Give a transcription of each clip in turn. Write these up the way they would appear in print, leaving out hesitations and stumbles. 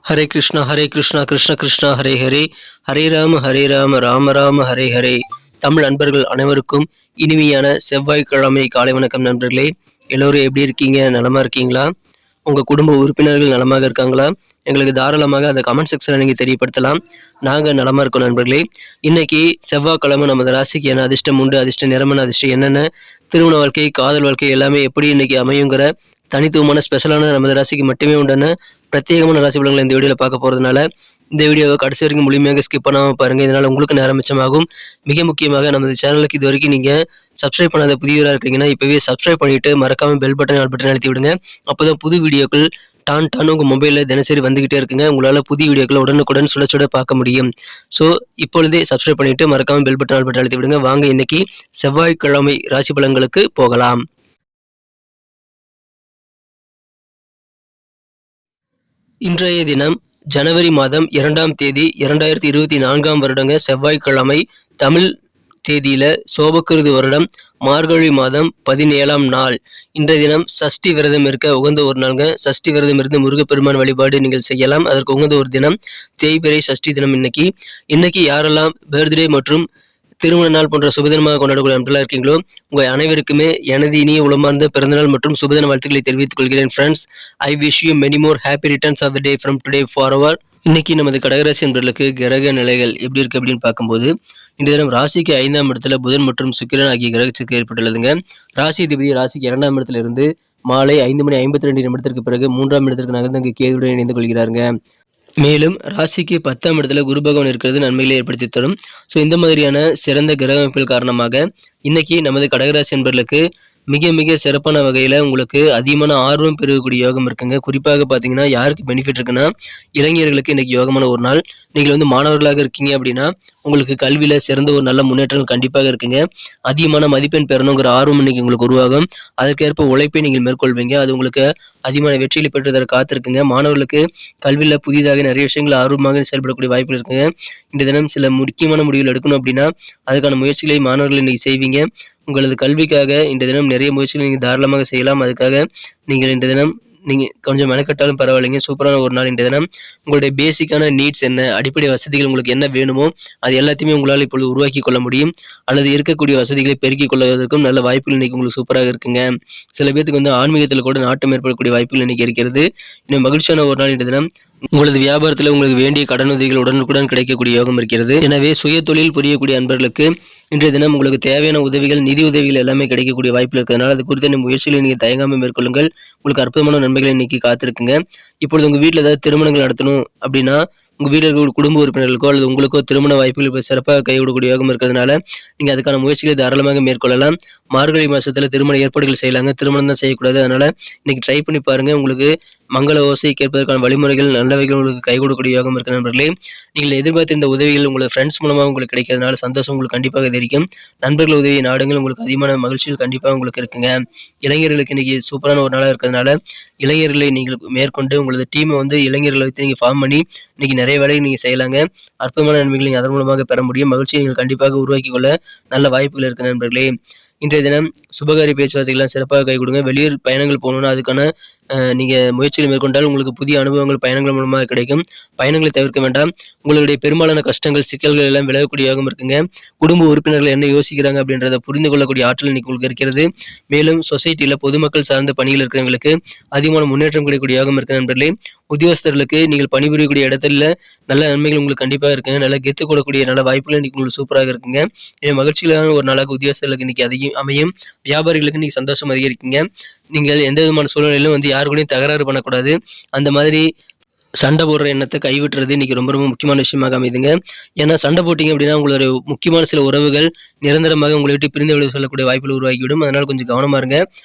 ஹரே கிருஷ்ணா கிருஷ்ண கிருஷ்ணா ஹரே ஹரே, ஹரே ராம ராம ராம ஹரே ஹரே. தமிழ் நண்பர்கள் அனைவருக்கும் இனிமையான செவ்வாய்க்கிழமை காலை வணக்கம் நண்பர்களே. எல்லோரும் எப்படி இருக்கீங்க? நலமா இருக்கீங்களா? உங்க குடும்ப உறுப்பினர்கள் நலமாக இருக்காங்களா? எங்களுக்கு தாராளமாக அந்த கமெண்ட் செக்ஷன்ல நீங்க தெரியப்படுத்தலாம். நாங்க நலமா இருக்கோம் நண்பர்களே. இன்னைக்கு செவ்வாய்க்கிழமை நமது ராசிக்கு என்ன அதிர்ஷ்டம் உண்டு, அதிர்ஷ்ட நிறமன அதிர்ஷ்டம் என்னென்ன, திருமண வாழ்க்கை, காதல் வாழ்க்கை எல்லாமே எப்படி இன்னைக்கு அமையுங்கிற தனித்துவமான ஸ்பெஷலான நமது ராசிக்கு மட்டுமே உண்டான பிரத்யேகமான ராசி பலன்களை இந்த வீடியோவில் பார்க்க போகிறதுனால இந்த வீடியோவை கடைசி வரைக்கும் முழுமையாக ஸ்கிப் பண்ணாமல் பாருங்கள். இதனால் உங்களுக்கு நேரம் மிச்சமாகும். மிக முக்கியமாக நமது சேனலுக்கு இது வரைக்கும் நீங்கள் சப்ஸ்கிரைப் பண்ணாத புதியவராக இருக்கீங்கன்னா இப்போவே சப்ஸ்கிரைப் பண்ணிவிட்டு மறக்காமல் பெல் பட்டன் ஆல் பட்டன் அழுத்தி விடுங்க. அப்போ தான் புது வீடியோக்கள் டான் உங்கள் மொபைலில் தினசரி வந்துக்கிட்டே இருக்குங்க. உங்களால் புதிய வீடியோக்களை உடனுக்குடன் சுட பார்க்க முடியும். ஸோ இப்பொழுதே சப்ஸ்கிரைப் பண்ணிவிட்டு மறக்காமல் பெல் பட்டன் ஆல் பட்டன் அழுத்தி விடுங்க. வாங்க இன்னைக்கு செவ்வாய்க்கிழமை ராசி பலன்களுக்கு போகலாம். இன்றைய தினம் ஜனவரி மாதம் 2ஆம் தேதி 2024ஆம் வருடங்க செவ்வாய்க்கிழமை. தமிழ் தேதியில சோபக்கிருது வருடம் மார்கழி மாதம் 17ஆம் நாள். இன்றைய தினம் சஷ்டி விரதம் இருக்க உகந்த ஒரு நாள்ங்க. சஷ்டி விரதம் இருந்து முருகப்பெருமான் வழிபாடு நீங்கள் செய்யலாம். அதற்கு உகந்த ஒரு தினம் தேய்பிறை சஷ்டி தினம். இன்னைக்கு யாரெல்லாம் பர்த்டே மற்றும் திருமண நாள் போன்ற சுபதினமாக கொண்டாடக்கூடிய நண்பர்களாக இருக்கீங்களோ உங்கள் அனைவருக்குமே எனது இனிய உளமார்ந்த பிறந்தநாள் மற்றும் சுபதின வாழ்த்துக்களை தெரிவித்துக் கொள்கிறேன். Friends, I wish you many more happy returns of the day from today forward. இன்னைக்கு நமது கடகராசி நண்பர்களுக்கு கிரக நிலைகள் எப்படி இருக்கு அப்படின்னு பார்க்கும்போது, இன்றைய தினம் ராசிக்கு 5ஆம் இடத்துல புதன் மற்றும் சுக்கிரன் ஆகிய கிரகத்துக்கு ஏற்பட்டுள்ளதுங்க. ராசி அதிபதி ராசிக்கு 2ஆம் இடத்துல இருந்து மாலை 5:52 நிமிடத்திற்கு பிறகு 3ஆம் இடத்திற்கு நகர்ந்து அங்கு கேதுடன் இணைந்து கொள்கிறாருங்க. மேலும் ராசிக்கு 10ஆம் இடத்துல குரு பகவான் இருக்கிறது நன்மைகளை ஏற்படுத்தி தரும். ஸோ இந்த மாதிரியான சிறந்த கிரக அமைப்புகள் காரணமாக இன்னைக்கு நமது கடகராசி என்பர்களுக்கு மிக மிக சிறப்பான வகையில் உங்களுக்கு அதிகமான ஆர்வம் பெருகக்கூடிய யோகம் இருக்குங்க. குறிப்பாக பார்த்தீங்கன்னா யாருக்கு பெனிஃபிட் இருக்குன்னா இளைஞர்களுக்கு இன்னைக்கு யோகமான ஒரு நாள். நீங்கள் மாணவர்களாக இருக்கீங்க அப்படின்னா உங்களுக்கு கல்வியில் சிறந்த ஒரு நல்ல முன்னேற்றங்கள் கண்டிப்பாக இருக்குங்க. அதிகமான மதிப்பெண் பெறணுங்கிற ஆர்வம் இன்னைக்கு உங்களுக்கு உருவாகும். அதற்கேற்ப உழைப்பை நீங்கள் மேற்கொள்வீங்க. அது உங்களுக்கு அதிகமான வெற்றிகளை பெற்று தர காத்திருக்குங்க. மாணவர்களுக்கு கல்வியில் புதிதாக நிறைய விஷயங்கள் ஆர்வமாக செயல்படக்கூடிய வாய்ப்புகள் இருக்குங்க. இந்த தினம் சில முக்கியமான முடிவுகள் எடுக்கணும் அப்படின்னா அதுக்கான முயற்சிகளை மாணவர்கள் இன்னைக்கு செய்வீங்க. உங்களது கல்விக்காக இந்த தினம் நிறைய முயற்சிகள் நீங்கள் தாராளமாக செய்யலாம். அதுக்காக நீங்கள் இந்த தினம் நீங்கள் கொஞ்சம் மெனக்கட்டாலும் பரவாயில்லைங்க. சூப்பரான ஒரு நாள் இந்த தினம். உங்களுடைய பேசிக்கான நீட்ஸ் என்ன, அடிப்படை வசதிகள் உங்களுக்கு என்ன வேணுமோ அது எல்லாத்தையுமே உங்களால் இப்பொழுது உருவாக்கி கொள்ள முடியும். அல்லது இருக்கக்கூடிய வசதிகளை பெருக்கிக் கொள்வதற்கும் நல்ல வாய்ப்புகள் இன்னைக்கு உங்களுக்கு சூப்பராக இருக்குங்க. சில பேருக்கு ஆன்மீகத்தில் கூட நாட்டம் ஏற்படக்கூடிய வாய்ப்புகள் இன்னைக்கு இருக்கிறது. இன்னும் மகிழ்ச்சியான ஒரு நாள் இந்த தினம். உங்களது வியாபாரத்தில் உங்களுக்கு வேண்டிய கடனுதவிகள் உடனுக்குடன் கிடைக்கக்கூடிய யோகம் இருக்கிறது. எனவே சுய தொழில் புரியக்கூடிய அன்பர்களுக்கு இன்றைய தினம் உங்களுக்கு தேவையான உதவிகள், நிதி உதவிகள் எல்லாமே கிடைக்கக்கூடிய வாய்ப்புகள் இருக்கிறதுனால அது குறித்த முயற்சிகளை நீங்கள் தயங்காமல் மேற்கொள்ளுங்கள். உங்களுக்கு அற்புதமான நன்மைகளை இன்னைக்கு காத்திருக்குங்க. இப்பொழுது உங்கள் வீட்டில் ஏதாவது திருமணங்கள் நடத்தணும் அப்படின்னா உங்கள் வீட்டில் இருக்கிற குடும்ப உறுப்பினர்களுக்கோ அல்லது உங்களுக்கோ திருமண வாய்ப்புகள் இப்போ சிறப்பாக கைவிடக்கூடிய யோகம் இருக்கிறதுனால நீங்கள் அதுக்கான முயற்சிகளை தாராளமாக மேற்கொள்ளலாம். மார்கழி மாதத்தில் திருமண ஏற்பாடுகள் செய்யலாங்க. திருமணம் தான் செய்யக்கூடாது. அதனால் இன்னைக்கு ட்ரை பண்ணி பாருங்கள். உங்களுக்கு மங்கள ஓசை கேட்பதற்கான வழிமுறைகள் நல்லவைகள் உங்களுக்கு கை கொடுக்கக்கூடிய யோகம் இருக்கிற நண்பர்களே. நீங்கள் எதிர்பார்த்திருந்த உதவிகள் உங்களோட ஃப்ரெண்ட்ஸ் மூலமாக உங்களுக்கு கிடைக்கிறதுனால சந்தோஷம் உங்களுக்கு கண்டிப்பாக தெரியும். நண்பர்கள் உதவி நாடுங்கள். உங்களுக்கு அதிகமான மகிழ்ச்சிகள் கண்டிப்பாக உங்களுக்கு இருக்குங்க. இளைஞர்களுக்கு இன்னைக்கு சூப்பரான ஒரு நாளாக இருக்கிறதுனால இளைஞர்களை நீங்கள் மேற்கொண்டு உங்களது டீமை இளைஞர்களை வைத்து நீங்கள் ஃபார்ம் பண்ணி இன்னைக்கு நிறைய வேலைகள் நீங்கள் செய்யலாங்க. அற்புதமான நன்மைகளை நீங்கள் அதன் மூலமாக பெற முடியும். மகிழ்ச்சியை நீங்கள் கண்டிப்பாக உருவாக்கி கொள்ள நல்ல வாய்ப்புகள் இருக்கு நண்பர்களே. இன்றைய தினம் சுபகாரி பேச்சுவார்த்தைகள்லாம் சிறப்பாக கை கொடுங்க. வெளியூர் பயணங்கள் போகணுன்னா அதுக்கான நீங்கள் முயற்சிகளை மேற்கொண்டால் உங்களுக்கு புதிய அனுபவங்கள் பயணங்கள் மூலமாக கிடைக்கும். பயணங்களை தவிர்க்க வேண்டாம். உங்களுடைய பெரும்பாலான கஷ்டங்கள் சிக்கல்கள் எல்லாம் விலகக்கூடிய யோகம் இருக்குங்க. குடும்ப உறுப்பினர்கள் என்ன யோசிக்கிறாங்க அப்படின்றத புரிந்து கொள்ளக்கூடிய ஆற்றல் இன்னைக்கு உங்களுக்கு இருக்கிறது. மேலும் சொசைட்டியில் பொதுமக்கள் சார்ந்த பணிகள் இருக்கிறவங்களுக்கு அதிகமான முன்னேற்றம் கிடைக்கக்கூடிய யோகம் இருக்கு நண்பர்களே. உத்தியோகஸ்தர்களுக்கு நீங்கள் பணிபுரியக்கூடிய இடத்துல நல்ல நன்மைகள் உங்களுக்கு கண்டிப்பாக இருக்குங்க. நல்ல கெத்து கூடக்கூடிய நல்ல வாய்ப்புகள் இன்னைக்கு உங்களுக்கு சூப்பராக இருக்குங்க. மகிழ்ச்சிகளான ஒரு நாளாக உத்தியோகஸ்தர்களுக்கு இன்னைக்கு அதிகம் அமையும். வியாபாரிகளுக்கு இன்னைக்கு சந்தோஷம் அதிகரிக்குங்க. நீங்கள் எந்த விதமான சூழ்நிலையிலும் யாரு கூடயும் தகராறு பண்ணக்கூடாது. அந்த மாதிரி சண்டை போடுற எண்ணத்தை கைவிட்டுறது இன்னைக்கு ரொம்ப ரொம்ப முக்கியமான விஷயமாக அமைதுங்க. ஏன்னா சண்டை போட்டிங்க அப்படின்னா உங்களோட முக்கியமான சில உறவுகள் நிரந்தரமாக உங்களை விட்டு பிரிந்து விட சொல்லக்கூடிய வாய்ப்புகள் உருவாக்கிவிடும். அதனால கொஞ்சம் கவனமா இருங்க.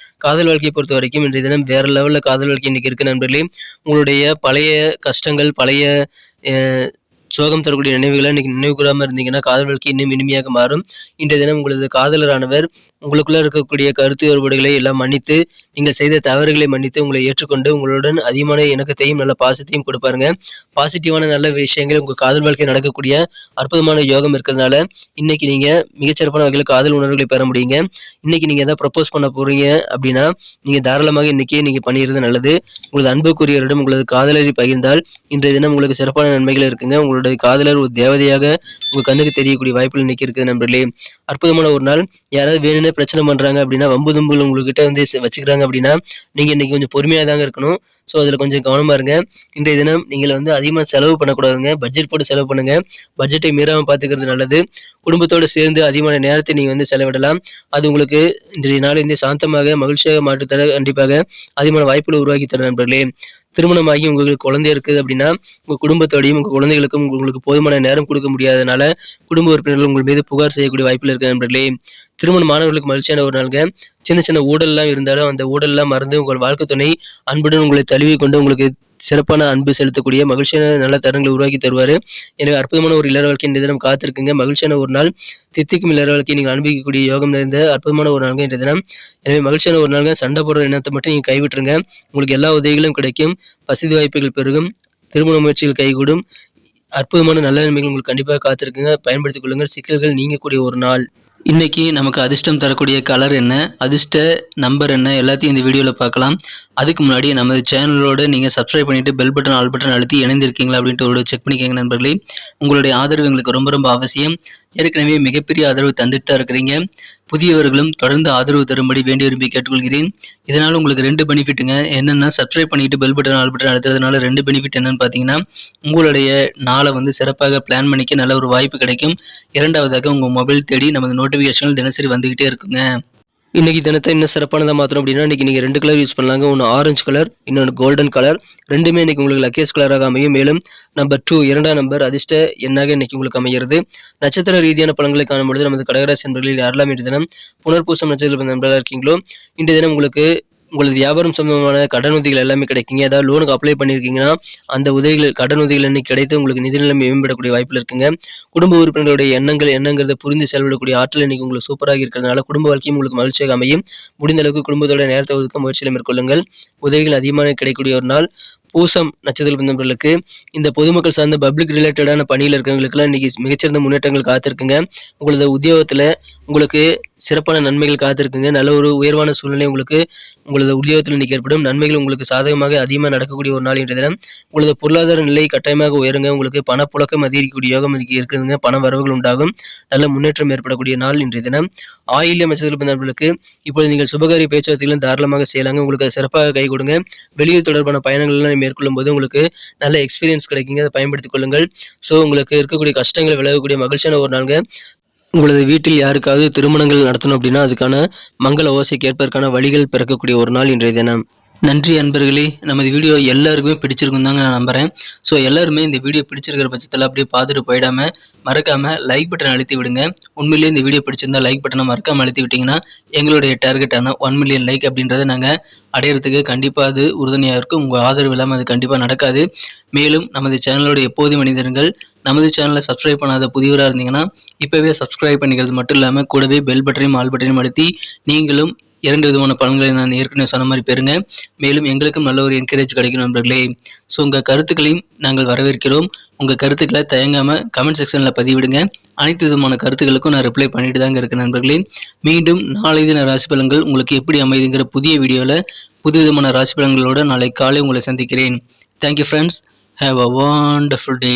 காதல் வாழ்க்கையை பொறுத்த வரைக்கும் இன்றைய தினம் வேற லெவலில் காதல் வாழ்க்கை இன்னைக்கு இருக்கு நண்பர்களே. உங்களுடைய பழைய கஷ்டங்கள், பழைய சோகம் தரக்கூடிய நினைவுகளை இன்னைக்கு நினைவு கூறாம இருந்தீங்கன்னா காதல் வாழ்க்கை இன்னும் இனிமையாக மாறும். இன்றைய தினம் உங்களது காதலரானவர் உங்களுக்குள்ள இருக்கக்கூடிய கருத்து வேறுபாடுகளை எல்லாம் மன்னித்து, நீங்கள் செய்த தவறுகளை மன்னித்து உங்களை ஏற்றுக்கொண்டு உங்களுடன் அதிகமான இணக்கத்தையும் நல்ல பாசத்தையும் கொடுப்பாருங்க. பாசிட்டிவான நல்ல விஷயங்கள் உங்க காதல் வாழ்க்கை நடக்கக்கூடிய அற்புதமான யோகம் இருக்கிறதுனால இன்னைக்கு நீங்க மிகச்சிறப்பான வகையில் காதல் உணர்வுகளை பெற முடியுங்க. இன்னைக்கு நீங்க எதாவது ப்ரப்போஸ் பண்ண போறீங்க அப்படின்னா நீங்க தாராளமாக இன்னைக்கே நீங்க பண்ணிடுறது நல்லது. உங்களது அன்புக்குரியவரிடம் உங்களது காதலரை பகிர்ந்தால் இன்றைய தினம் உங்களுக்கு சிறப்பான நன்மைகள் இருக்குங்க. உங்களுடைய காதலர் ஒரு தேவதையாக உங்க கண்ணுக்கு தெரியக்கூடிய வாய்ப்புகள் இன்னைக்கு இருக்குது நண்பர்களே. அற்புதமான ஒரு நாள். யாராவது வேணும்னே பிரச்சனை பண்றாங்க அப்படின்னா, வம்பு தும்புகள் உங்ககிட்ட வந்து வச்சுக்கிறாங்க அப்படின்னா நீங்க இன்னைக்கு கொஞ்சம் பொறுமையா தாங்க இருக்கணும். ஸோ அதுல கொஞ்சம் கவனமா இருங்க. இன்றைய தினம் நீங்கள் வந்து அதிகமாக செலவு பண்ணக்கூடாதுங்க. பட்ஜெட் போட்டு செலவு பண்ணுங்க. பட்ஜெட்டை மீறாம பார்த்துக்கிறது நல்லது. குடும்பத்தோடு சேர்ந்து அதிகமான நேரத்தை நீங்க வந்து செலவிடலாம். அது உங்களுக்கு இன்றைய நாள் வந்து சாந்தமாக மகிழ்ச்சியாக மாற்றித்தர கண்டிப்பாக அதிகமான வாய்ப்புகளை உருவாக்கி தர நண்பர்களே. திருமணமாகி உங்களுக்கு குழந்தை இருக்குது அப்படின்னா உங்க குடும்பத்தோடையும் உங்க குழந்தைகளுக்கும் உங்களுக்கு போதுமான நேரம் கொடுக்க முடியாதனால குடும்ப உறுப்பினர்கள் உங்கள் மீது புகார் செய்யக்கூடிய வாய்ப்புகள் இருக்கு நண்பர்களே. திருமண மாணவர்களுக்கு மகிழ்ச்சியான ஒரு நாளுங்க. சின்ன சின்ன ஊழல்லாம் இருந்தாலும் அந்த ஊழல்லாம் மறந்து உங்கள் வாழ்க்கை துணை அன்புடன் உங்களை தழுவி கொண்டு உங்களுக்கு சிறப்பான அன்பு செலுத்தக்கூடிய மகிழ்ச்சியான நல்ல தருணங்களை உருவாக்கி தருவாரு. எனவே அற்புதமான ஒரு இல்லற வாழ்க்கை இன்றைய தினம் காத்திருக்குங்க. மகிழ்ச்சியான ஒரு நாள். தித்திக்கும் இல்லற வாழ்க்கை நீங்கள் அனுபவிக்கக்கூடிய யோகம் நிறைந்த அற்புதமான ஒரு நாளுங்க இன்றைய தினம். எனவே மகிழ்ச்சியான ஒரு நாளுங்க. சண்டை போடுற எண்ணத்தை மட்டும் நீங்க கைவிட்டுருங்க. உங்களுக்கு எல்லா உதவிகளும் கிடைக்கும். வசதி வாய்ப்புகள் பெருகும். திருமண முயற்சிகள் கைகூடும். அற்புதமான நல்ல நன்மைகள் உங்களுக்கு கண்டிப்பாக காத்திருக்குங்க. பயன்படுத்திக் கொள்ளுங்கள். சிக்கல்கள் நீங்கக்கூடிய ஒரு நாள். இன்னைக்கு நமக்கு அதிர்ஷ்டம் தரக்கூடிய கலர் என்ன, அதிர்ஷ்ட நம்பர் என்ன, எல்லாத்தையும் இந்த வீடியோவில் பார்க்கலாம். அதுக்கு முன்னாடி நமது சேனலோட நீங்கள் சப்ஸ்கிரைப் பண்ணிட்டு பெல் பட்டன் ஆல் பட்டன் அழுத்தி இணைந்திருக்கீங்களா அப்படின்ட்டு ஒரு செக் பண்ணிக்கோங்க நண்பர்களே. உங்களுடைய ஆதரவு எங்களுக்கு ரொம்ப ரொம்ப அவசியம். ஏற்கனவே மிகப்பெரிய ஆதரவு தந்துட்டு தான் இருக்கிறீங்க. புதியவர்களும் தொடர்ந்து ஆதரவு தரும்படி வேண்டி விரும்பி கேட்டுக்கொள்கிறேன். இதனால் உங்களுக்கு 2 பெனிஃபிட்டுங்க. என்னென்னா சப்ஸ்கிரைப் பண்ணிட்டு பெல் பட்டன் ஆல் பட்டன் அழுத்துறதுனால 2 பெனிஃபிட் என்னன்னு பார்த்தீங்கன்னா, உங்களுடைய நாளை வந்து சிறப்பாக பிளான் பண்ணிக்க நல்ல ஒரு வாய்ப்பு கிடைக்கும். இரண்டாவதாக உங்கள் மொபைல் தேடி நமது நோட்டிஃபிகேஷன்கள் தினசரி வந்துகிட்டே இருக்குங்க. இன்னைக்கு தினத்தை இன்னும் சிறப்பானதாக மாற்றணும் அப்படின்னா இன்னைக்கு நீங்கள் 2 கலர் யூஸ் பண்ணலாங்க. ஒன்று ஆரஞ்சு கலர், இன்னொன்று கோல்டன் கலர். ரெண்டுமே இன்னைக்கு உங்களுக்கு லக்கேஜ் கலராக அமையும். மேலும் நம்பர் 2 2ஆம் நம்பர் அதிர்ஷ்ட எண்ணாக இன்னைக்கு உங்களுக்கு அமைகிறது. நட்சத்திர ரீதியான பலன்களை காணும்பொழுது நமது கடகராசி நண்பர்களில் யாரெல்லாம் இன்றைய தினம் புனர்பூசம் நட்சத்திர நண்பர்களாக இருக்கீங்களோ இன்றைய தினம் உங்களுக்கு உங்களது வியாபாரம் சம்பந்தமான கடன் உதவிகள் எல்லாமே கிடைக்குங்க. ஏதாவது லோனுக்கு அப்ளை பண்ணியிருக்கீங்கன்னா அந்த உதவிகள் கடன் உதவிகள் இன்னைக்கு கிடைத்து உங்களுக்கு நிதி நிலைமை மேம்படக்கூடிய வாய்ப்பில் இருக்குங்க. குடும்ப உறுப்பினர்களுடைய எண்ணங்கிறத புரிந்து செயல்படக்கூடிய ஆற்றல் இன்னைக்கு உங்களுக்கு சூப்பராக இருக்கிறதுனால குடும்ப வாழ்க்கையும் உங்களுக்கு மகிழ்ச்சியாக அமையும். முடிந்த அளவுக்கு குடும்பத்தோட நேரத்தை ஒதுக்க முயற்சிகளை மேற்கொள்ளுங்கள். உதவிகள் அதிகமாக கிடைக்கக்கூடிய ஒரு நாள். பூசம் நட்சத்திர நண்பர்களுக்கு இந்த பொதுமக்கள் சார்ந்த பப்ளிக் ரிலேட்டடான பணியில் இருக்கிறவங்களுக்குலாம் இன்னைக்கு மிகச்சிறந்த முன்னேற்றங்கள் காத்திருக்குங்க. உங்களது உத்தியோகத்தில் உங்களுக்கு சிறப்பான நன்மைகள் காத்திருக்குங்க. நல்ல ஒரு உயர்வான சூழ்நிலை உங்களுக்கு உங்களது உத்தியோகத்தில் இன்னைக்கு ஏற்படும். நன்மைகள் உங்களுக்கு சாதகமாக அதிகமாக நடக்கக்கூடிய ஒரு நாள் என்ற தினம். உங்களது பொருளாதார நிலை கட்டாயமாக உயருங்க. உங்களுக்கு பணப்புழக்கம் அதிகரிக்கக்கூடிய யோகம் இன்னைக்கு இருக்குதுங்க. பண வரவுகள் உண்டாகும். நல்ல முன்னேற்றம் ஏற்படக்கூடிய நாள் இன்றைய தினம். ஆயில்யம் நட்சத்திர நண்பர்களுக்கு இப்பொழுது நீங்கள் சுபகாரிய பேச்சுவார்த்தைகளும் தாராளமாக செய்யலாங்க. உங்களுக்கு சிறப்பாக கை கொடுங்க. வெளியூர் தொடர்பான பயணங்கள்லாம் மேற்கொள்ளும் போது உங்களுக்கு நல்ல எக்ஸ்பீரியன்ஸ் கிடைக்குங்க. அதை பயன்படுத்திக் கொள்ளுங்கள். ஸோ உங்களுக்கு இருக்கக்கூடிய கஷ்டங்களை விலகக்கூடிய மகிழ்ச்சியான ஒரு நாளுங்க. உங்களது வீட்டில் யாருக்காவது திருமணங்கள் நடத்தணும் அப்படின்னா அதுக்கான மங்கள ஓசை கேட்பதற்கான வழிகள் பிறக்கக்கூடிய ஒரு நாள் இன்றைய தினம். நன்றி அன்பர்களே. நமது வீடியோ எல்லாருக்குமே பிடிச்சிருக்கும் தாங்க நான் நம்புகிறேன். ஸோ எல்லாருமே இந்த வீடியோ பிடிச்சிருக்கிற பட்சத்தில் அப்படியே பார்த்துட்டு போயிடாமல் மறக்காமல் லைக் பட்டன் அழுத்தி விடுங்க. உண்மையிலேயே இந்த வீடியோ பிடிச்சிருந்தா லைக் பட்டனை மறக்காமல் அழுத்தி விட்டிங்கன்னா எங்களுடைய டார்கெட்டான 1 மில்லியன் லைக் அப்படின்றத நாங்கள் அடையிறதுக்கு கண்டிப்பாக அது உறுதுணையாக இருக்கும். உங்கள் ஆதரவு இல்லாமல் அது கண்டிப்பாக நடக்காது. மேலும் நமது சேனலோட எப்போதும் மனிதர்கள் நமது சேனலை சப்ஸ்கிரைப் பண்ணாத புதியவராக இருந்தீங்கன்னா இப்போவே சப்ஸ்கிரைப் பண்ணிக்கிறது மட்டும் இல்லாமல் கூடவே பெல் பட்டனையும் ஆல் பட்டனையும் அழுத்தி நீங்களும் 2 விதமான பலன்களை நான் ஏற்கனவே சொன்ன மாதிரி பெறுங்க. மேலும் எங்களுக்கும் நல்ல ஒரு என்கரேஜ் கிடைக்கும் நண்பர்களே. ஸோ உங்கள் கருத்துக்களையும் நாங்கள் வரவேற்கிறோம். உங்கள் கருத்துக்களை தயங்காமல் கமெண்ட் செக்ஷனில் பதிவிடுங்க. அனைத்து விதமான கருத்துக்களுக்கும் நான் ரிப்ளை பண்ணிட்டு தாங்க இருக்கேன் நண்பர்களே. மீண்டும் நாளை தின ராசி பலன்கள் உங்களுக்கு எப்படி அமைதுங்கிற புதிய வீடியோவில் புது விதமான ராசி பலன்களோடு நாளை காலை உங்களை சந்திக்கிறேன். Thank you friends. Have a wonderful day.